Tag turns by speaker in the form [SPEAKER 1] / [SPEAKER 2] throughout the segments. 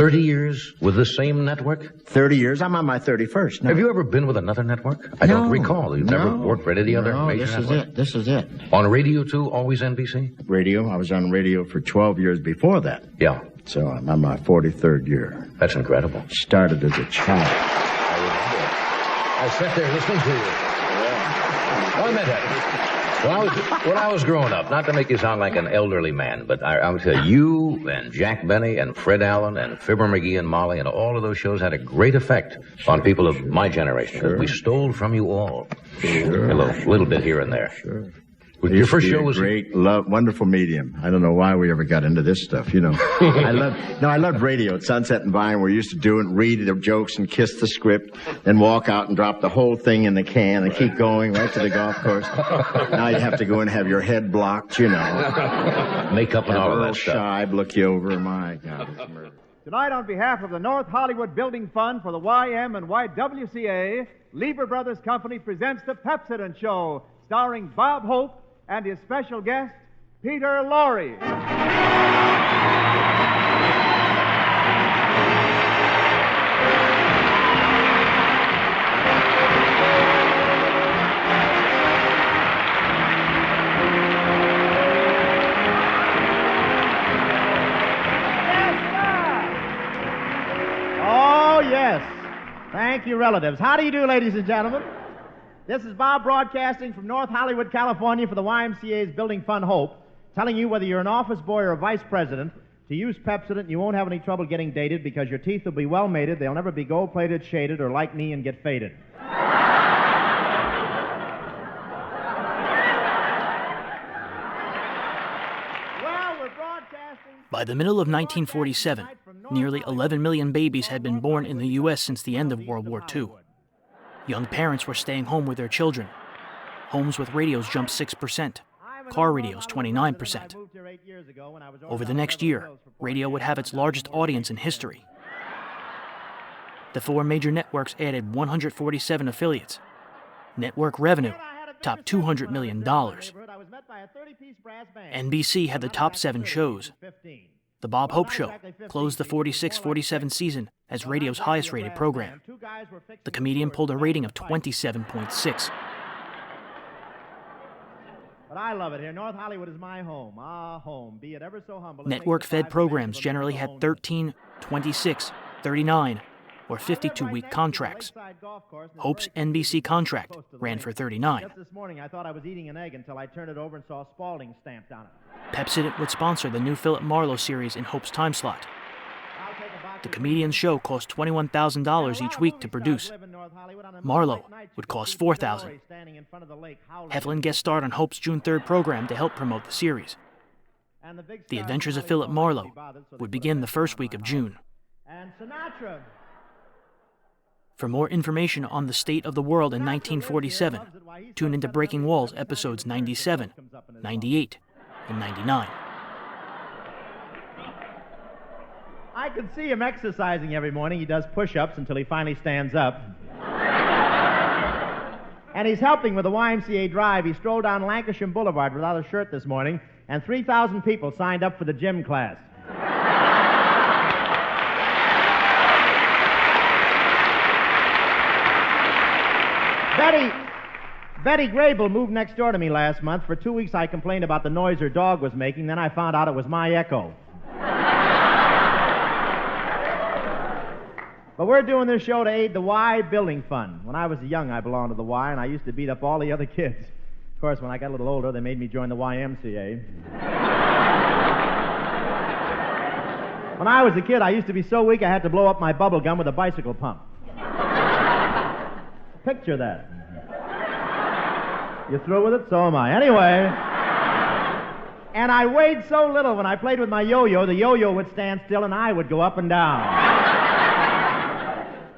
[SPEAKER 1] 30 years with the same network?
[SPEAKER 2] 30 years. I'm on my 31st now.
[SPEAKER 1] Have you ever been with another network? I don't recall. You've never worked for any other major network?
[SPEAKER 2] This is it.
[SPEAKER 1] On radio, too? Always NBC?
[SPEAKER 2] Radio. I was on radio for 12 years before that.
[SPEAKER 1] Yeah.
[SPEAKER 2] So I'm on my 43rd year.
[SPEAKER 1] That's incredible.
[SPEAKER 2] Started as a child.
[SPEAKER 1] I sat there listening to you. Oh, I meant that. When I was growing up, not to make you sound like an elderly man, but I would say you and Jack Benny and Fred Allen and Fibber McGee and Molly and all of those shows had a great effect on people of my generation.
[SPEAKER 2] Sure.
[SPEAKER 1] We stole from you all.
[SPEAKER 2] Sure.
[SPEAKER 1] A little bit here and there.
[SPEAKER 2] Sure.
[SPEAKER 1] Your first show was
[SPEAKER 2] great, wonderful medium. I don't know why we ever got into this stuff, you know. I loved radio at Sunset and Vine. We used to do it, read the jokes and kiss the script, then walk out and drop the whole thing in the can and keep going right to the golf course. Now you have to go and have your head blocked, you know.
[SPEAKER 1] Makeup and all of that stuff.
[SPEAKER 2] Shibe look you over. My God, it's murder.
[SPEAKER 3] Tonight, on behalf of the North Hollywood Building Fund for the YM and YWCA, Lever Brothers Company presents the Pepsodent Show, starring Bob Hope and his special guest, Peter Lorre.
[SPEAKER 4] Oh, yes. Thank you, relatives. How do you do, ladies and gentlemen? This is Bob broadcasting from North Hollywood, California for the YMCA's Building Fund Hope, telling you whether you're an office boy or a vice president, to use Pepsodent, you won't have any trouble getting dated because your teeth will be well mated, they'll never be gold-plated, shaded, or like me and get faded.
[SPEAKER 5] By the middle of 1947, nearly 11 million babies had been born in the U.S. since the end of World War II. Young parents were staying home with their children. Homes with radios jumped 6%, car radios 29%. Over the next year, radio would have its largest audience in history. The four major networks added 147 affiliates. Network revenue topped $200 million. NBC had the top 7 shows. The Bob Hope Show closed the 46-47 season as radio's highest-rated program. The comedian pulled a rating of 27.6.
[SPEAKER 4] But I love it here. North Hollywood is my home. Home. Be it ever so humble.
[SPEAKER 5] Network-fed programs generally had 13, 26, 39, or 52-week contracts. Hope's NBC contract ran for 39.
[SPEAKER 4] Just this morning, I thought I was eating an egg until I turned it over and saw Spalding stamped on it.
[SPEAKER 5] Pepsodent would sponsor the new Philip Marlowe series in Hope's time slot. The comedian's show cost $21,000 each week to produce. Marlowe would cost $4,000. Heflin guest starred on Hope's June 3rd program to help promote the series. The Adventures of Philip Marlowe would begin the first week of June. For more information on the state of the world in 1947, tune into Breaking Walls episodes 97, 98, and 99.
[SPEAKER 4] I can see him exercising every morning. He does push-ups until he finally stands up. And he's helping with the YMCA drive. He strolled down Lancashire Boulevard without a shirt this morning, and 3,000 people signed up for the gym class. Betty Grable moved next door to me last month. For 2 weeks I complained about the noise her dog was making. Then I found out it was my echo. But we're doing this show to aid the Y Building Fund. When I was young, I belonged to the Y, and I used to beat up all the other kids. Of course, when I got a little older, they made me join the YMCA. When I was a kid, I used to be so weak I had to blow up my bubble gum with a bicycle pump. Picture that. You through with it? So am I. Anyway, and I weighed so little when I played with my yo-yo, the yo-yo would stand still and I would go up and down.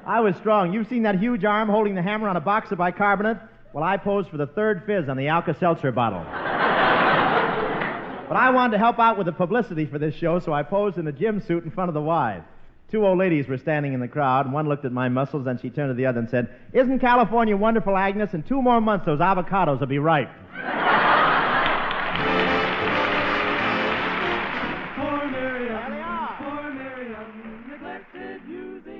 [SPEAKER 4] I was strong. You've seen that huge arm holding the hammer on a box of bicarbonate? Well, I posed for the third fizz on the Alka-Seltzer bottle. But I wanted to help out with the publicity for this show, so I posed in a gym suit in front of the Y. 2 old ladies were standing in the crowd, and one looked at my muscles, then she turned to the other and said, "Isn't California wonderful, Agnes? In 2 more months, those avocados will be ripe."
[SPEAKER 6] Poor Miriam, poor Miriam,
[SPEAKER 3] selected music.